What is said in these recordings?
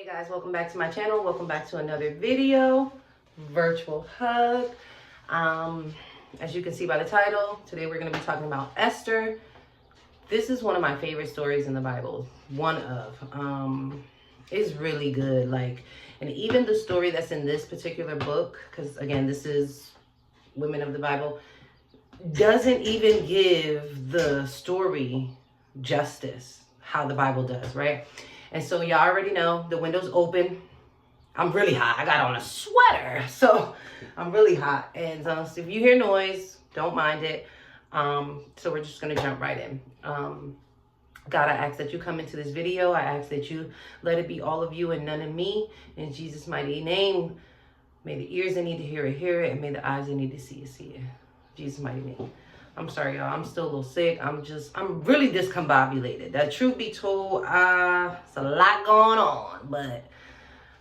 Hey guys, welcome back to my channel. Welcome back to another video, virtual hug. As you can see by the title, today we're going to be talking about Esther. This is one of my favorite stories in the Bible. It's really good. And even the story that's in this particular book, because again, this is Women of the Bible, doesn't even give the story justice how the Bible does, right? And so y'all already know the window's open. I'm really hot. I got on a sweater, so I'm really hot. And so if you hear noise, don't mind it. So we're just gonna jump right in. God, I ask that you come into this video. I ask that you let it be all of you and none of me. In Jesus' mighty name, may the ears that need to hear it, hear it, and may the eyes that need to see it, see it. In Jesus' mighty name. I'm sorry, y'all. I'm still a little sick. I'm really discombobulated. That truth be told, it's a lot going on, but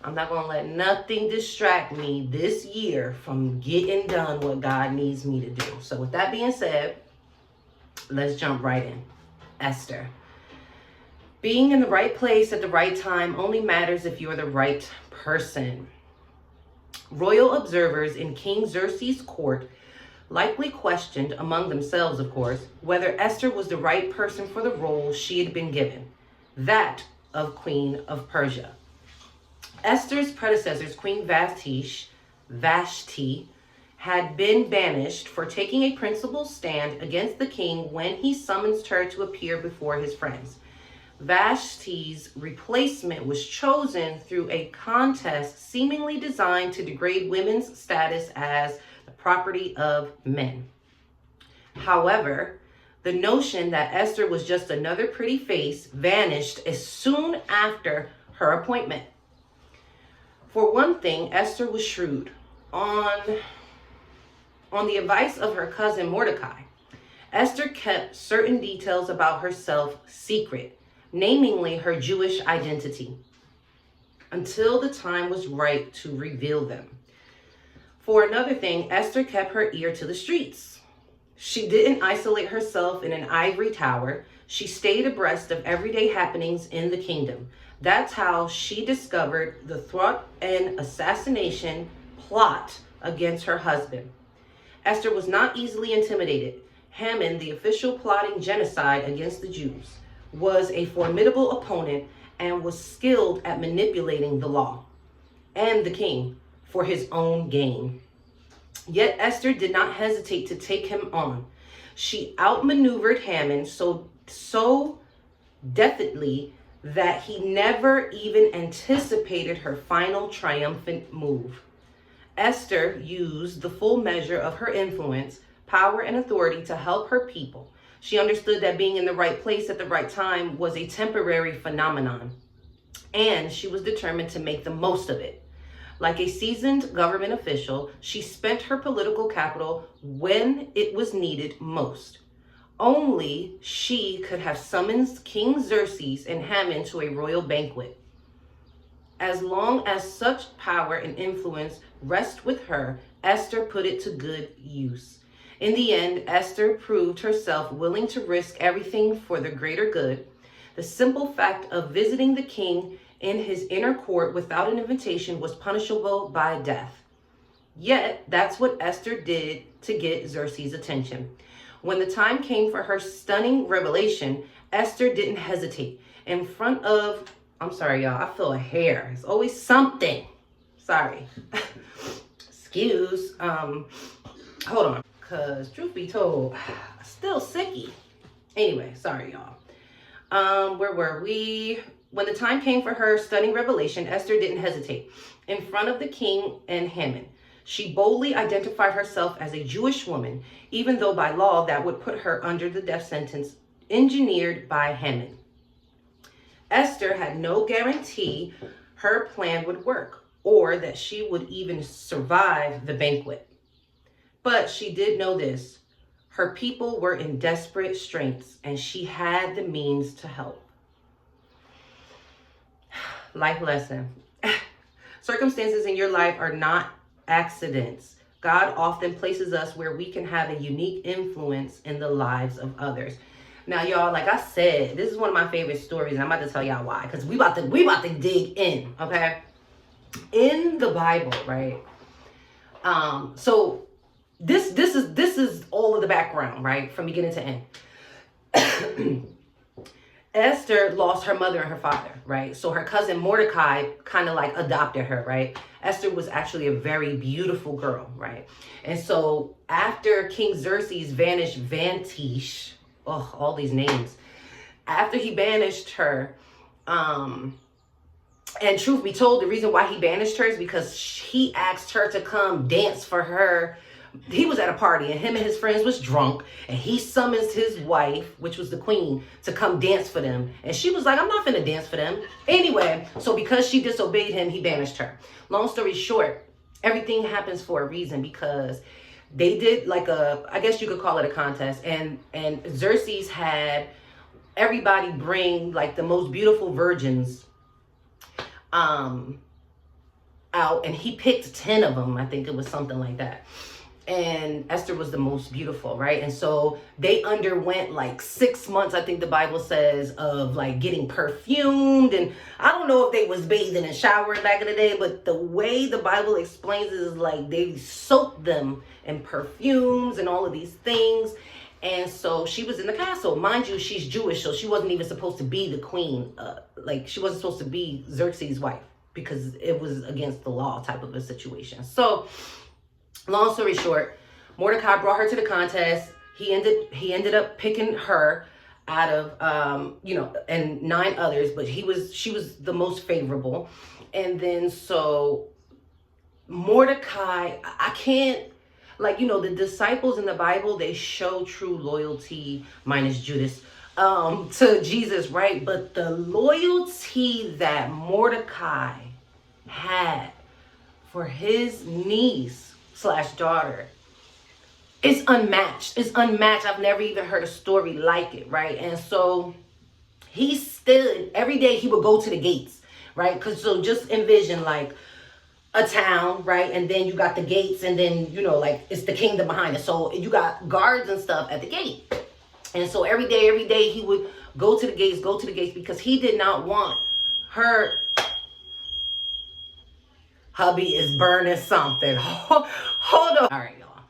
I'm not going to let nothing distract me this year from getting done what God needs me to do. So with that being said, let's jump right in. Esther. Being in the right place at the right time only matters if you're the right person. Royal observers in King Xerxes' court likely questioned, among themselves of course, whether Esther was the right person for the role she had been given, that of Queen of Persia. Esther's predecessors, Queen Vashti, had been banished for taking a principled stand against the king when he summoned her to appear before his friends. Vashti's replacement was chosen through a contest seemingly designed to degrade women's status as the property of men. However, the notion that Esther was just another pretty face vanished as soon after her appointment. For one thing, Esther was shrewd. On the advice of her cousin Mordecai, Esther kept certain details about herself secret, namely her Jewish identity, until the time was right to reveal them. For another thing, Esther kept her ear to the streets. She didn't isolate herself in an ivory tower. She stayed abreast of everyday happenings in the kingdom. That's how she discovered the thwart and assassination plot against her husband. Esther was not easily intimidated. Haman, the official plotting genocide against the Jews, was a formidable opponent and was skilled at manipulating the law and the king for his own gain. Yet Esther did not hesitate to take him on. She outmaneuvered Haman so deftly that he never even anticipated her final triumphant move. Esther used the full measure of her influence, power, and authority to help her people. She understood that being in the right place at the right time was a temporary phenomenon, and she was determined to make the most of it. Like a seasoned government official, she spent her political capital when it was needed most. Only she could have summoned King Xerxes and Haman to a royal banquet. As long as such power and influence rest with her, Esther put it to good use. In the end, Esther proved herself willing to risk everything for the greater good. The simple fact of visiting the king in his inner court without an invitation was punishable by death. Yet, that's what Esther did to get Xerxes' attention. When the time came for her stunning revelation, Esther didn't hesitate. In front of, I'm sorry, y'all, I feel a hair. It's always something. Sorry. Excuse. Hold on. Because truth be told, still sicky. Anyway, sorry, y'all. Where were we? When the time came for her stunning revelation, Esther didn't hesitate. In front of the king and Haman, she boldly identified herself as a Jewish woman, even though by law that would put her under the death sentence engineered by Haman. Esther had no guarantee her plan would work or that she would even survive the banquet. But she did know this. Her people were in desperate straits and she had the means to help. Life lesson. Circumstances in your life are not accidents. God often places us where we can have a unique influence in the lives of others. Now, y'all, like I said, this is one of my favorite stories, and I'm about to tell y'all why. Because we about to dig in, okay? In the Bible, right? So this is all of the background, right? From beginning to end. Esther lost her mother and her father, right? So her cousin Mordecai kind of like adopted her, right? Esther was actually a very beautiful girl, right? And so after King Xerxes banished Vantish, oh, all these names. After he banished her, and truth be told, the reason why he banished her is because he asked her to come dance for her. He was at a party and him and his friends was drunk, and he summons his wife, which was the queen, to come dance for them. And she was like, I'm not finna dance for them. Anyway, so because she disobeyed him, he banished her. Long story short, everything happens for a reason, because they did like I guess you could call it a contest. And Xerxes had everybody bring like the most beautiful virgins out, and he picked 10 of them. I think it was something like that. And Esther was the most beautiful, right? And so they underwent like 6 months, I think the Bible says, of like getting perfumed. And I don't know if they was bathing and showering back in the day, but the way the Bible explains it is like they soaked them in perfumes and all of these things. And so she was in the castle. Mind you, she's Jewish, so she wasn't even supposed to be the queen. Like she wasn't supposed to be Xerxes' wife, because it was against the law type of a situation. So long story short, Mordecai brought her to the contest. He ended up picking her out of and 9 others, but she was the most favorable. And then so Mordecai, I can't, like, the disciples in the Bible, they show true loyalty, minus Judas, to Jesus, right? But the loyalty that Mordecai had for his niece / daughter, it's unmatched. It's unmatched. I've never even heard a story like it, right? And so he stood every day. He would go to the gates, right? Because so just envision like a town, right? And then you got the gates, and then like it's the kingdom behind it. So you got guards and stuff at the gate. And so every day he would go to the gates, because he did not want her. Hubby is burning something. Hold on. All right, y'all.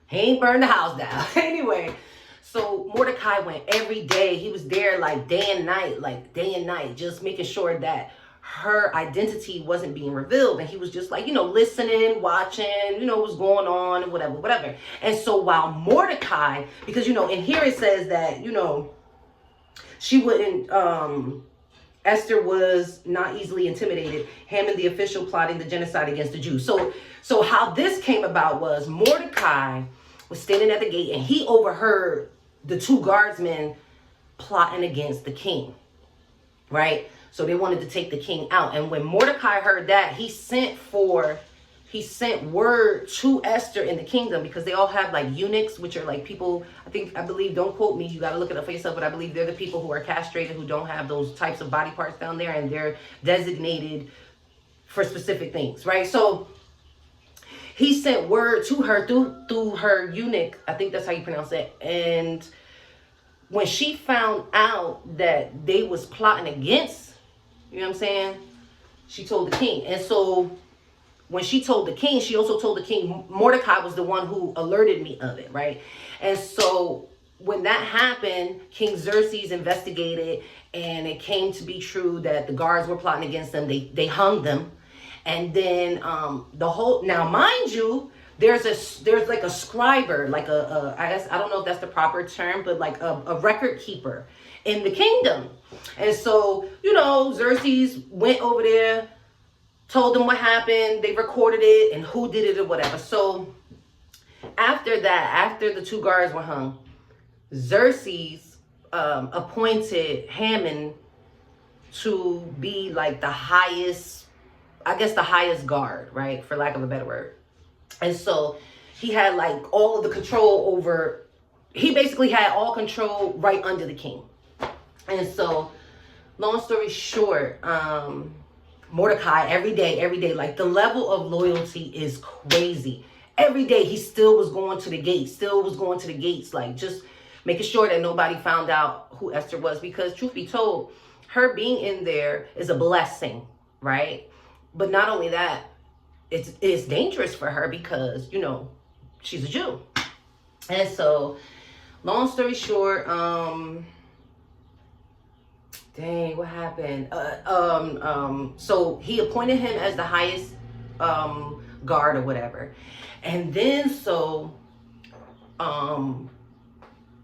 He ain't burned the house down. Anyway, so Mordecai went every day. He was there like day and night, just making sure that her identity wasn't being revealed. And he was just like, listening, watching, what's going on and whatever. And so while Mordecai, because, in here it says that, she wouldn't, Esther was not easily intimidated. Haman, the official, plotting the genocide against the Jews. So how this came about was Mordecai was standing at the gate, and he overheard the 2 guardsmen plotting against the king, right? So they wanted to take the king out. And when Mordecai heard that, he sent word to Esther in the kingdom, because they all have like eunuchs, which are like people, I believe, don't quote me, you got to look it up for yourself, but I believe they're the people who are castrated, who don't have those types of body parts down there, and they're designated for specific things, right? So he sent word to her through her eunuch, I think that's how you pronounce it. And when she found out that they was plotting against, you know what I'm saying, she told the king. And so when she told the king, she also told the king, Mordecai was the one who alerted me of it, right? And so when that happened, King Xerxes investigated, and it came to be true that the guards were plotting against them. They hung them. And then now mind you, there's like a scriber, like I guess, I don't know if that's the proper term, but like a record keeper in the kingdom. And so, Xerxes went over there, told them what happened, they recorded it, and who did it or whatever. So after that, after the 2 guards were hung, Xerxes appointed Haman to be like the highest guard, right? For lack of a better word. And so he had like all of the control over, he basically had all control right under the king. And so long story short, Mordecai, every day, like the level of loyalty is crazy. Every day he still was going to the gates, like just making sure that nobody found out who Esther was, because truth be told, her being in there is a blessing, right? But not only that, it's dangerous for her because, you know, she's a Jew. And so, long story short, dang, what happened? So he appointed him as the highest guard or whatever. And then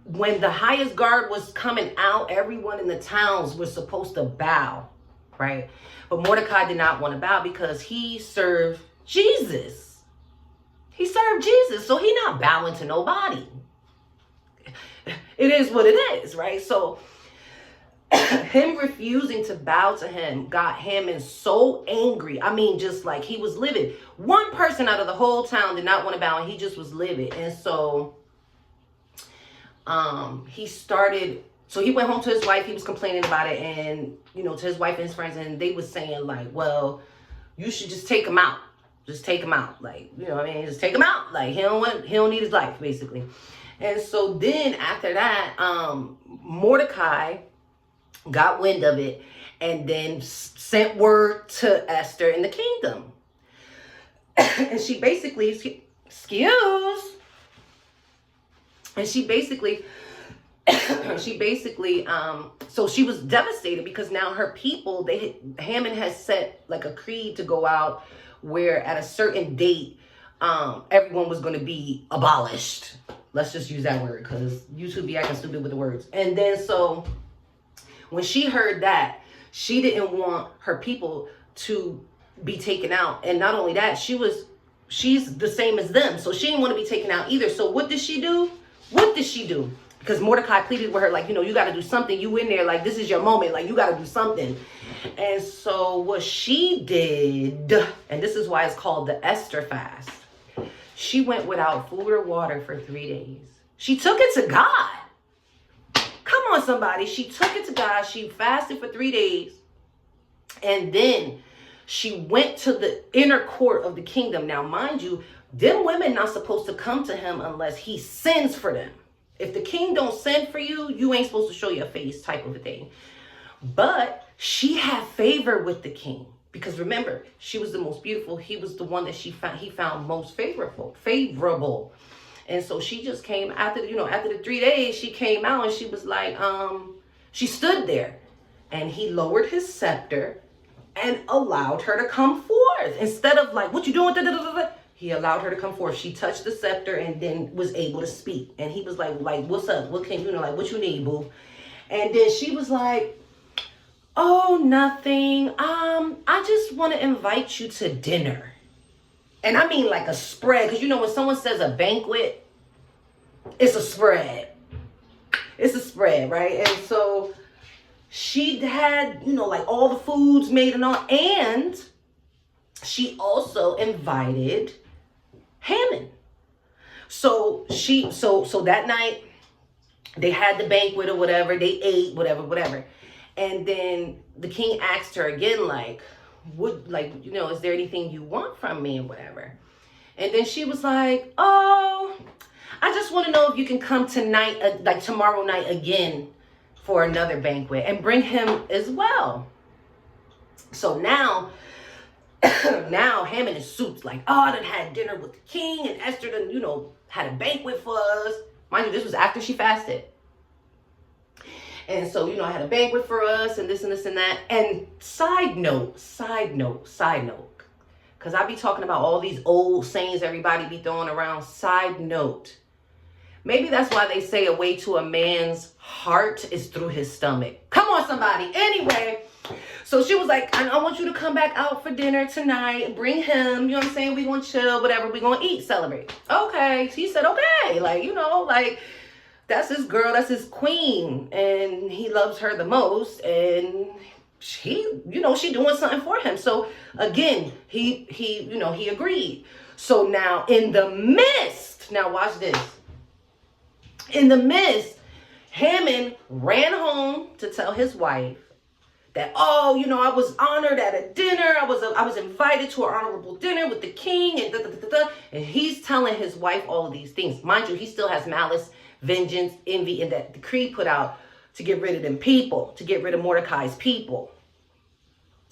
when the highest guard was coming out, everyone in the towns was supposed to bow, right? But Mordecai did not want to bow because he served Jesus. He served Jesus, so he's not bowing to nobody. It is what it is, right? So him refusing to bow to him got Haman so angry. I mean, just like he was livid. One person out of the whole town did not want to bow, and he just was livid. And so he went home to his wife. He was complaining about it, and, you know, to his wife and his friends, and they was saying like, well, you should just take him out. Just take him out. Like, you know what I mean? Just take him out. Like, he don't need his life, basically. And so then after that, Mordecai got wind of it and then sent word to Esther in the kingdom. And she basically, so she was devastated because now her people, Haman has set like a creed to go out where at a certain date, everyone was going to be abolished. Let's just use that word because YouTube be acting stupid with the words. And then so when she heard that, she didn't want her people to be taken out. And not only that, she's the same as them. So she didn't want to be taken out either. So what did she do? Because Mordecai pleaded with her, like, you know, you got to do something. You in there, like, this is your moment. Like, you got to do something. And so what she did, and this is why it's called the Esther fast. She went without food or water for 3 days. She took it to God. Come on, somebody. She took it to God. She fasted for 3 days. And then she went to the inner court of the kingdom. Now, mind you, them women not supposed to come to him unless he sends for them. If the king don't send for you, you ain't supposed to show your face, type of a thing. But she had favor with the king. Because remember, she was the most beautiful. He was the one that he found most favorable. And so she just came after the 3 days, she came out and she was like, she stood there and he lowered his scepter and allowed her to come forth. Instead of like, what you doing? He allowed her to come forth. She touched the scepter and then was able to speak. And he was like, what's up? What can you know? Like, what you need, boo? And then she was like, oh, nothing. I just want to invite you to dinner. And I mean like a spread. Because you know when someone says a banquet, it's a spread. It's a spread, right? And so she had, you know, like all the foods made and all. And she also invited Haman. So that night they had the banquet or whatever. They ate, whatever. And then the king asked her again, like, is there anything you want from me and whatever? And then she was like, oh, I just want to know if you can come tonight, like tomorrow night again for another banquet and bring him as well. So now Haman is suits like, oh, I done had dinner with the king and Esther done, you know, had a banquet for us. Mind you, this was after she fasted. And so, you know, I had a banquet for us and this and this and that. And side note, because I be talking about all these old sayings everybody be throwing around. Side note, maybe that's why they say a way to a man's heart is through his stomach. Come on, somebody. Anyway, so she was like, I want you to come back out for dinner tonight. Bring him. You know what I'm saying? We going to chill, whatever. We going to eat, celebrate. Okay. He said, okay. Like, you know, like, that's his girl, that's his queen, and he loves her the most, and she, you know, she doing something for him. So again, he agreed. So now in the midst, now watch this. In the midst, Haman ran home to tell his wife that, oh, you know, I was honored at a dinner. I was invited to an honorable dinner with the king, and and he's telling his wife all of these things. Mind you, he still has malice, vengeance, envy, and that decree put out to get rid of them people, to get rid of Mordecai's people.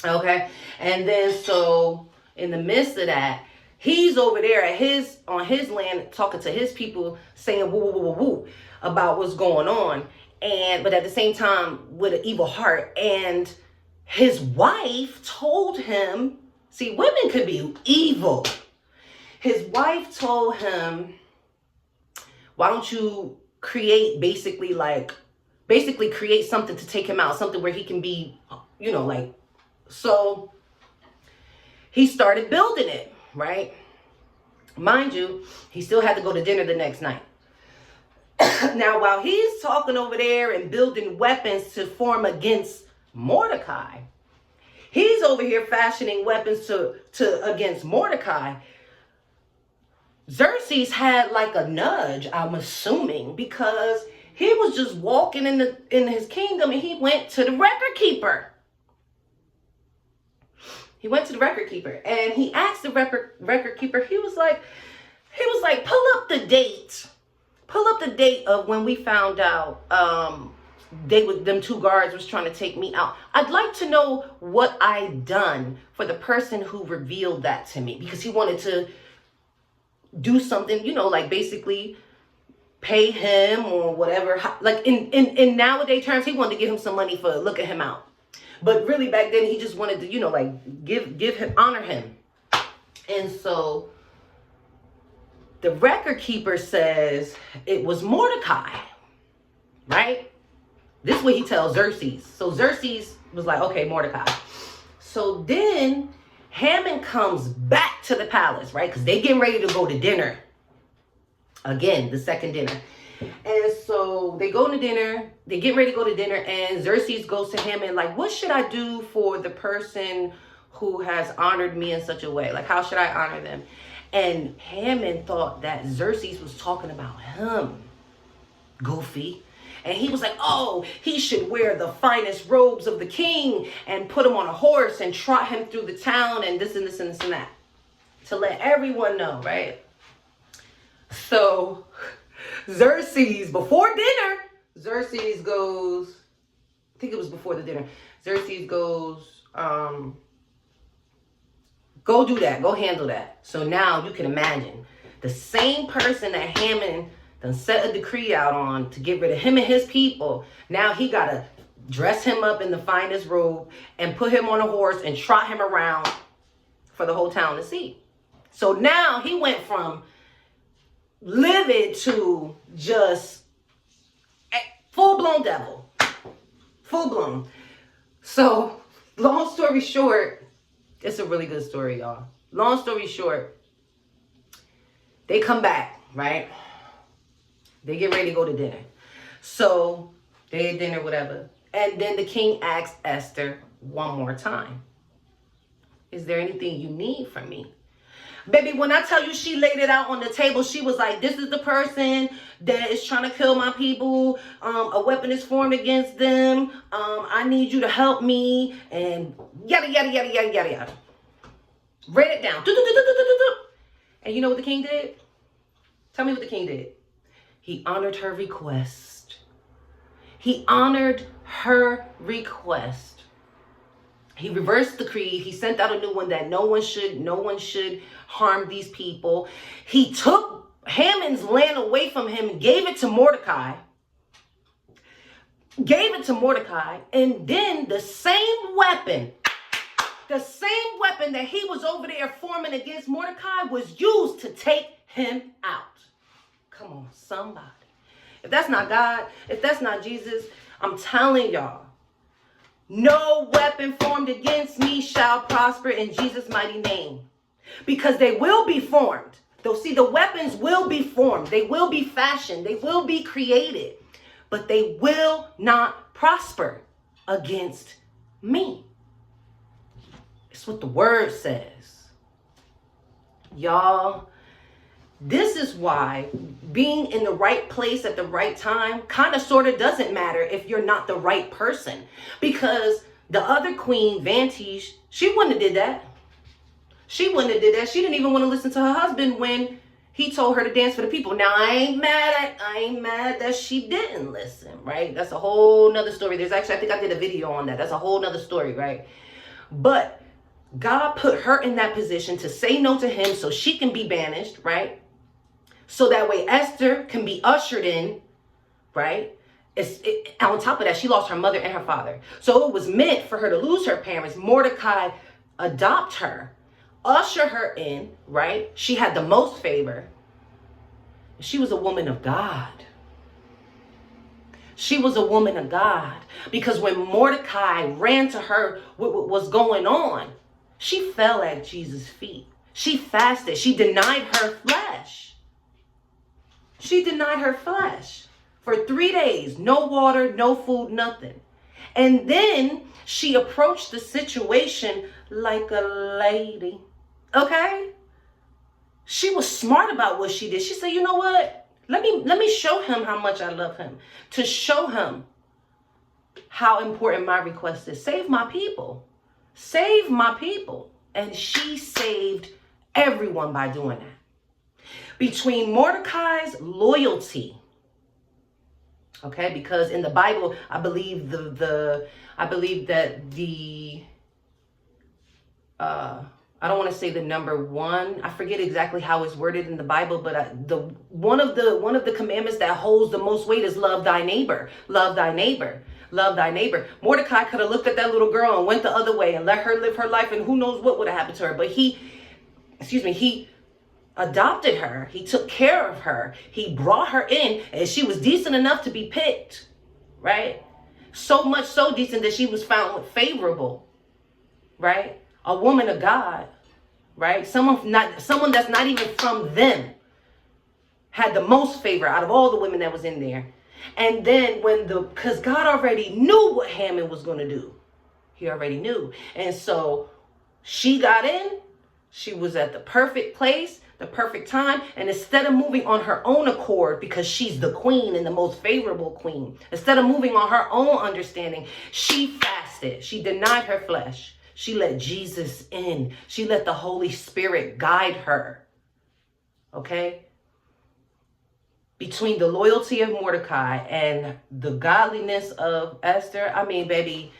Okay, and then so in the midst of that, he's over there at on his land talking to his people, saying woo woo woo woo woo about what's going on, but at the same time with an evil heart. And his wife told him, see, women could be evil. His wife told him, why don't you create basically create something to take him out, something where he can be, so he started building it, right? Mind you, he still had to go to dinner the next night. Now, while he's talking over there and building weapons to form against Mordecai, he's over here fashioning weapons against Mordecai. Xerxes had like a nudge, I'm assuming, because he was just walking in his kingdom and he went to the record keeper. He went to the record keeper and he asked the record keeper, he was like, pull up the date of when we found out them two guards was trying to take me out. I'd like to know what I done for the person who revealed that to me, because he wanted to do something, like basically pay him or whatever. Like in nowadays terms, he wanted to give him some money for looking him out. But really back then he just wanted to, give him, honor him. And so the record keeper says it was Mordecai, right? This is what he tells Xerxes. So Xerxes was like, okay, Mordecai. So then Haman comes back to the palace, right? Because they getting ready to go to dinner. Again, the second dinner. And so they go to dinner. They get ready to go to dinner. And Xerxes goes to Haman like, what should I do for the person who has honored me in such a way? Like, how should I honor them? And Haman thought that Xerxes was talking about him. Goofy. And he was like, oh, he should wear the finest robes of the king and put him on a horse and trot him through the town and this and this and this and that. To let everyone know, right? So Xerxes, before dinner, Xerxes goes, I think it was before the dinner. Xerxes goes, go do that. Go handle that. So now you can imagine the same person that Haman done set a decree out on to get rid of him and his people. Now he got to dress him up in the finest robe and put him on a horse and trot him around for the whole town to see. So now he went from livid to just full-blown devil. Full-blown. So long story short, it's a really good story, y'all. Long story short, they come back, right? They get ready to go to dinner. So they had dinner, whatever. And then the king asks Esther one more time, is there anything you need from me? Baby, when I tell you she laid it out on the table, she was like, this is the person that is trying to kill my people. A weapon is formed against them. I need you to help me. And yada, yada, yada, yada, yada, yada. Read it down. And you know what the king did? Tell me what the king did. He honored her request. He honored her request. He reversed the decree. He sent out a new one that no one should harm these people. He took Haman's land away from him and gave it to Mordecai. And then the same weapon that he was over there forming against Mordecai was used to take him out. Come on, somebody. If that's not God, if that's not Jesus, I'm telling y'all, no weapon formed against me shall prosper in Jesus' mighty name. Because they will be formed. They'll see the weapons will be formed. They will be fashioned. They will be created. But they will not prosper against me. It's what the word says. Y'all, this is why being in the right place at the right time kind of sort of doesn't matter if you're not the right person. Because the other queen, Vantage, she wouldn't have did that. She wouldn't have did that. She didn't even want to listen to her husband when He told her to dance for the people. Now, I ain't mad that she didn't listen, right? That's a whole nother story. There's actually, I think I did a video on that. That's a whole nother story, right? But God put her in that position to say no to him so she can be banished, right? So that way Esther can be ushered in, right? On top of that, she lost her mother and her father. So it was meant for her to lose her parents. Mordecai adopt her, usher her in, right? She had the most favor. She was a woman of God. She was a woman of God. Because when Mordecai ran to her what was going on, she fell at Jesus' feet. She fasted. She denied her flesh. She denied her flesh for 3 days. No water, no food, nothing. And then she approached the situation like a lady. Okay? She was smart about what she did. She said, you know what? Let me show him how much I love him. To show him how important my request is. Save my people. Save my people. And she saved everyone by doing that. Between Mordecai's loyalty, okay, because in the Bible, I believe that the I don't want to say the number one. I forget exactly how it's worded in the Bible, but one of the commandments that holds the most weight is love thy neighbor. Love thy neighbor. Love thy neighbor. Mordecai could have looked at that little girl and went the other way and let her live her life, and who knows what would have happened to her. But he adopted her. He took care of her. He brought her in, and she was decent enough to be picked, right? So much so decent that she was found favorable, right? A woman of God, right? Someone that's not even from them had the most favor out of all the women that was in there. And then because God already knew what Haman was going to do. He already knew. And so she got in. She was at the perfect place, the perfect time. And instead of moving on her own accord, because she's the queen and the most favorable queen, instead of moving on her own understanding, she fasted. She denied her flesh. She let Jesus in. She let the Holy Spirit guide her. Okay? Between the loyalty of Mordecai and the godliness of Esther, I mean, baby,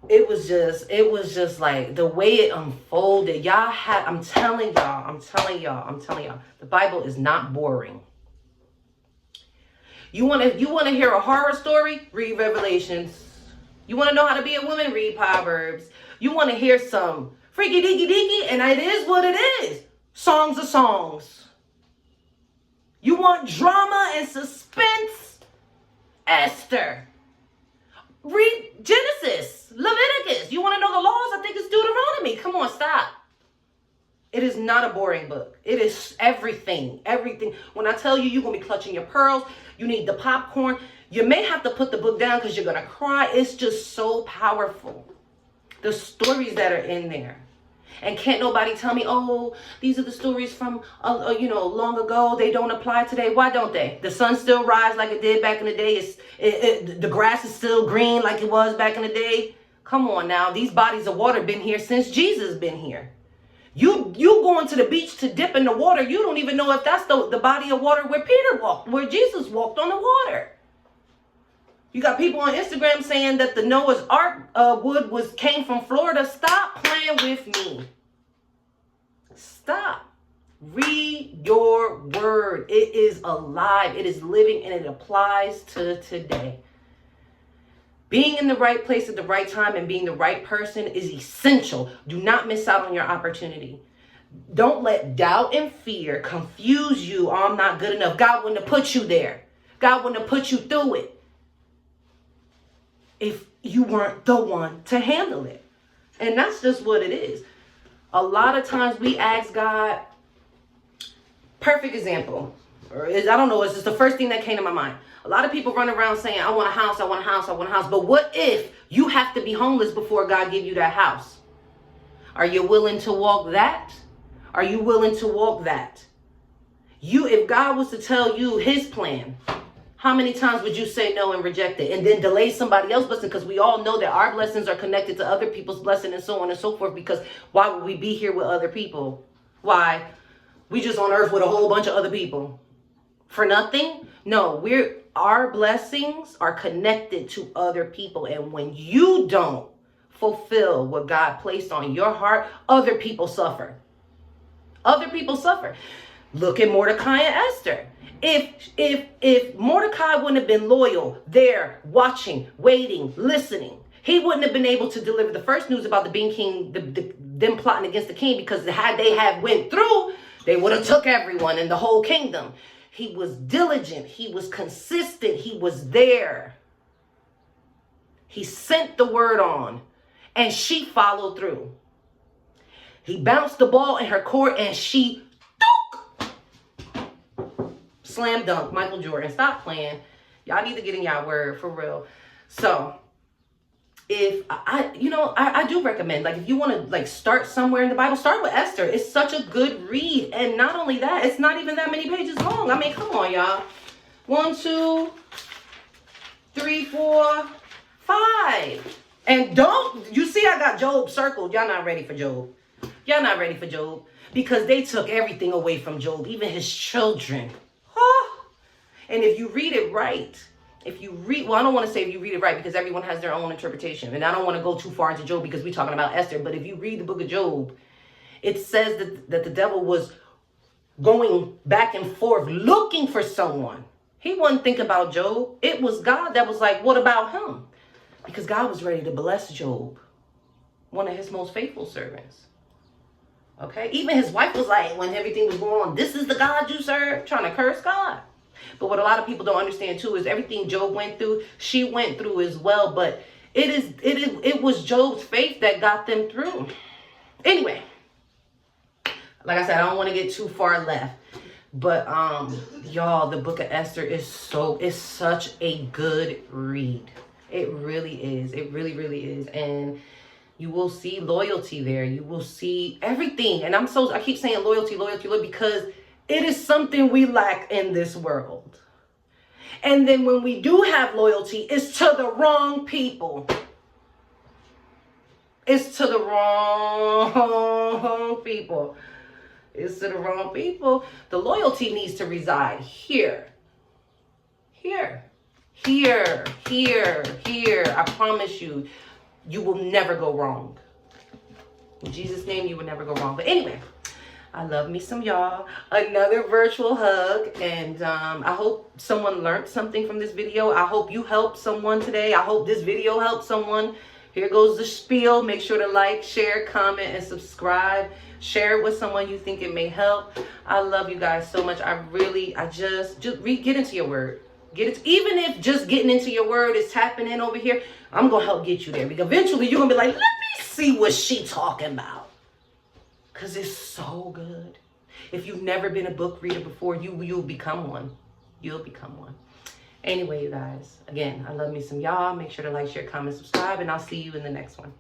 it was just like the way it unfolded. I'm telling y'all, the Bible is not boring. You want to hear a horror story? Read Revelations. You want to know how to be a woman? Read Proverbs. You want to hear some freaky deaky deaky, and it is what it is. Songs of Songs. You want drama and suspense? Esther. Read Genesis, Leviticus. You want to know the laws? I think it's Deuteronomy. Come on, stop. It is not a boring book. It is everything. Everything. When I tell you, you're going to be clutching your pearls. You need the popcorn. You may have to put the book down because you're going to cry. It's just so powerful. The stories that are in there. And can't nobody tell me, oh, these are the stories from, long ago. They don't apply today. Why don't they? The sun still rises like it did back in the day. The grass is still green like it was back in the day. Come on now. These bodies of water been here since Jesus been here. You going to the beach to dip in the water. You don't even know if that's the body of water where Peter walked, where Jesus walked on the water. You got people on Instagram saying that the Noah's Ark wood came from Florida. Stop playing with me. Stop. Read your word. It is alive. It is living, and it applies to today. Being in the right place at the right time and being the right person is essential. Do not miss out on your opportunity. Don't let doubt and fear confuse you. Oh, I'm not good enough. God wouldn't have put you there. God wouldn't have put you through it if you weren't the one to handle it. And that's just what it is. A lot of times we ask God, perfect example, I don't know, it's just the first thing that came to my mind. A lot of people run around saying, I want a house, I want a house, I want a house. But what if you have to be homeless before God give you that house? Are you willing to walk that? Are you willing to walk that? If God was to tell you his plan, how many times would you say no and reject it and then delay somebody else's blessing? Because we all know that our blessings are connected to other people's blessing and so on and so forth. Because why would we be here with other people? Why? We just on earth with a whole bunch of other people. For nothing? No, our blessings are connected to other people. And when you don't fulfill what God placed on your heart, other people suffer. Other people suffer. Look at Mordecai and Esther. If Mordecai wouldn't have been loyal, there, watching, waiting, listening, he wouldn't have been able to deliver the first news about the being king, them plotting against the king, because had they went through, they would have took everyone in the whole kingdom. He was diligent. He was consistent. He was there. He sent the word on, and she followed through. He bounced the ball in her court, and she slam dunk. Michael Jordan, stop playing. Y'all need to get in y'all word, for real. So if I do recommend, like, if you want to like start somewhere in the Bible, start with Esther. It's such a good read. And not only that, it's not even that many pages long. I mean, come on, y'all. 1, 2, 3, 4, 5. And you see I got Job circled. Y'all not ready for Job. Y'all not ready for Job, because they took everything away from Job, even his children. And if you read it right, I don't want to say if you read it right, because everyone has their own interpretation. And I don't want to go too far into Job because we're talking about Esther. But if you read the book of Job, it says that the devil was going back and forth looking for someone. He wasn't thinking about Job. It was God that was like, what about him? Because God was ready to bless Job, one of his most faithful servants. Okay? Even his wife was like, when everything was going on, this is the God you serve, trying to curse God. But what a lot of people don't understand too is everything Job went through, she went through as well. But it was Job's faith that got them through. Anyway, like I said, I don't want to get too far left. But y'all, the book of Esther is such a good read. It really is. It really, really is. And you will see loyalty there. You will see everything. And I keep saying loyalty, because it is something we lack in this world. And then when we do have loyalty, it's to the wrong people. It's to the wrong people. It's to the wrong people. The loyalty needs to reside here. Here. Here. Here. Here. I promise you, you will never go wrong. In Jesus' name, you will never go wrong. But anyway, I love me some y'all. Another virtual hug. And I hope someone learned something from this video. I hope you helped someone today. I hope this video helped someone. Here goes the spiel. Make sure to like, share, comment, and subscribe. Share it with someone you think it may help. I love you guys so much. Just get into your word. Even if just getting into your word is tapping in over here, I'm going to help get you there. Because eventually you're going to be like, let me see what she talking about. Because it's so good. If you've never been a book reader before, you'll become one. You'll become one. Anyway, you guys, again, I love me some y'all. Make sure to like, share, comment, subscribe, and I'll see you in the next one.